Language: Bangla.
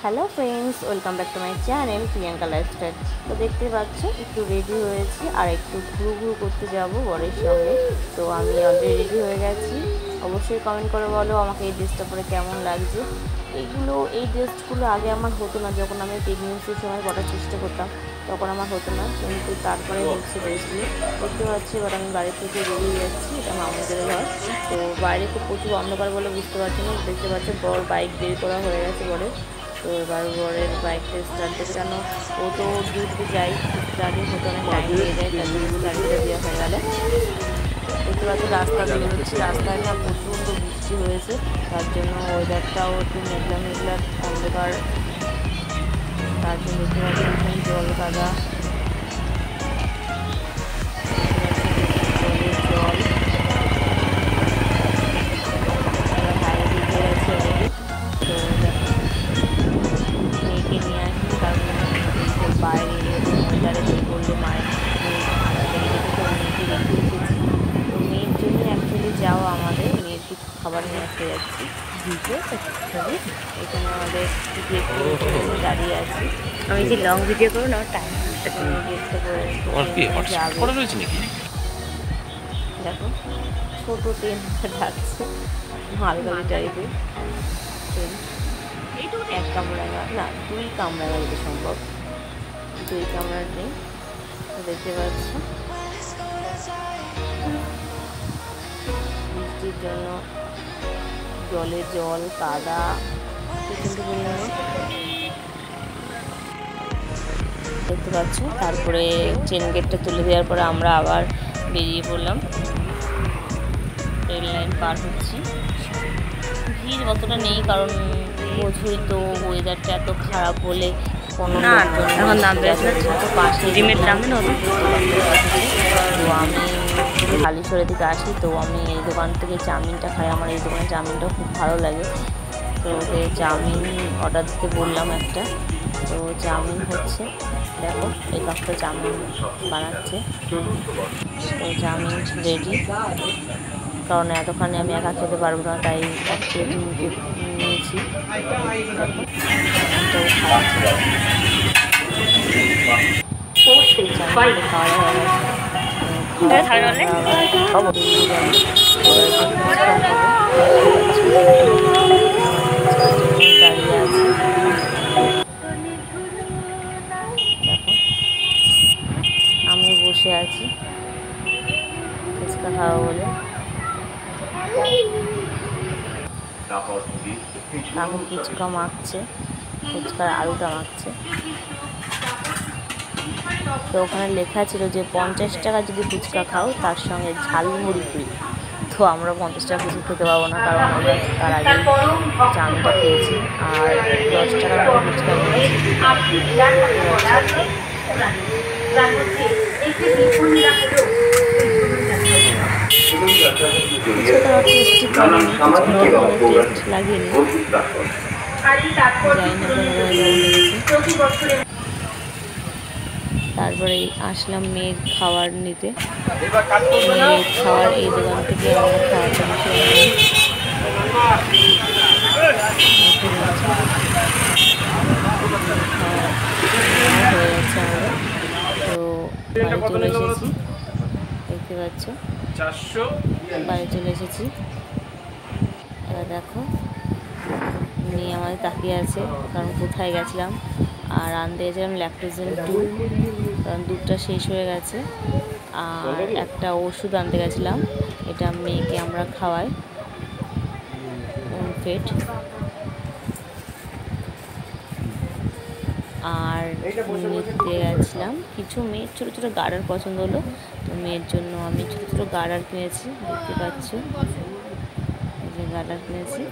Hello friends, welcome back to my channel Priyanka lifestyle. তো দেখতে পাচ্ছ একটু রেডি হয়েছি আর একটু ঘুরু করতে যাব বরের সঙ্গে। তো আমি অলরেডি রেডি হয়ে গেছি। অবশ্যই কমেন্ট করে বলো আমাকে এই ড্রেসটা পরে কেমন লাগছে। এই ড্রেসগুলো আগে আমার হতো না, যখন আমি প্রেগনেন্সির সময় পরার চেষ্টা করতাম তখন আমার হতো না, কিন্তু তারপরে হচ্ছে ড্রেসগুলো দেখতে পাচ্ছি। এবার আমি বাড়ি থেকে বেরিয়ে যাচ্ছি, এটা মামাদের ঘর। তো বাইরে খুব প্রচুর অন্ধকার বলে বুঝতে পারছি না। দেখতে পাচ্ছি বর বাইক বের করা হয়ে গেছে বরের। তো এবার বরের বাইকটা স্টার্ট দেবে, কেন ও তো ডিউটিতে যাই, স্টার্টিং হতে অনেক টাইম লেগে যায়, তার জন্য স্টার্টিংটা দেওয়া হয়ে গেলে। দেখতে পাচ্ছি রাস্তা দিয়ে বেরোচ্ছি, রাস্তায় না প্রচণ্ড বৃষ্টি হয়েছে, তার জন্য ওয়েদারটাও একটু মেঘলা মেঘলা অন্ধকার, তার জন্য দেখতে পাচ্ছি জল কাদা, জল হাইওয়ে দিতে গেছে অলরেডি। তো মেয়েকে নিয়ে আসি, কারণ বাইরে ওয়েদারে বের করলে মায়ের ঠান্ডা লেগে যেত, তো মেয়েকে রেখে এসেছি। তো মেয়ের জন্য অ্যাকচুয়ালি যাওয়া আমাদের, মেয়ের কিছু খাবার নিয়ে আসতে যাচ্ছি ভিজে। এখানে আমাদের দাঁড়িয়ে আছি। আমি যে লং ভিডিও করবো না, টাইম দেখো ছোট ট্রেন যাচ্ছে মালগাড়ি টাইপের ট্রেন। এক কামরাঙা না, দুই কামরাঙা যদি সম্ভব, দুই কামরার ট্রেন দেখতে পাচ্ছ। বৃষ্টির জন্য জলে জল কাদা প্রচণ্ড পরিমাণে দেখতে পাচ্ছ। তারপরে চেন গেটটা তুলে দেওয়ার পরে আমরা আবার বেরিয়ে পড়লাম, রেল লাইন পার হচ্ছি। ভিড় অতটা নেই, কারণ বোঝই তো ওয়েদারটা এত খারাপ হলে কোনো পাশে তো আমি হালিশহরের দিকে আসি, তো আমি এই দোকান থেকে চাউমিনটা খাই, আমার এই দোকানের চাউমিনটাও খুব ভালো লাগে। তো ওকে চাউমিন অর্ডার দিতে বললাম একটা, তো চাউমিন হচ্ছে, দেখো এই কাপটা চাউমিন বানাচ্ছে। তো চাউমিন রেডি, কারণ এতখানি আমি একা খেতে পারবো না, তাই এক কেজি নিয়েছি। আমি বসে আছি ফুচকা খাওয়া বলে, কাকু ফুচকা মাখছে, ফুচকার আলুটা মাখছে। তো ওখানে লেখা ছিল যে 50 টাকা যদি ফুচকা খাও তার সঙ্গে ঝালমুড়ি ফ্রি। তো আমরা 50 টাকা ফুচকা খেতে পারবো না, কারণ আমরা তার আগে চাউমিনটা খেয়েছি আর 10 টাকা ফুচকা নিয়েছি। টেস্ট লাগেনি, তারপরে আসলাম মেয়ের খাবার নিতে। মেয়ের খাবার এই দোকান থেকে আমরা খাওয়াতে হয়ে যাচ্ছে আমাদের। তো বাড়ি চলে এসেছি, দেখতে পাচ্ছ বাড়ি চলে এসেছি। এবার দেখো মেয়ে আমাদের তাকিয়ে আছে, কারণ কোথায় গেছিলাম, আর আনতে গেছিলাম ল্যাকটোজেন 2, কারণ দুধটা শেষ হয়ে গেছে। আর একটা ওষুধ আনতে গেছিলাম, এটা মেয়েকে আমরা খাওয়াই পেট। আর নিতে গেছিলাম কিছু মেয়ের ছোটো ছোটো গার্ডার পছন্দ হলো, তো মেয়ের জন্য আমি ছোটো ছোটো গার্ডার কিনেছি, দেখতে পাচ্ছ এই যে গার্ডার কিনেছি।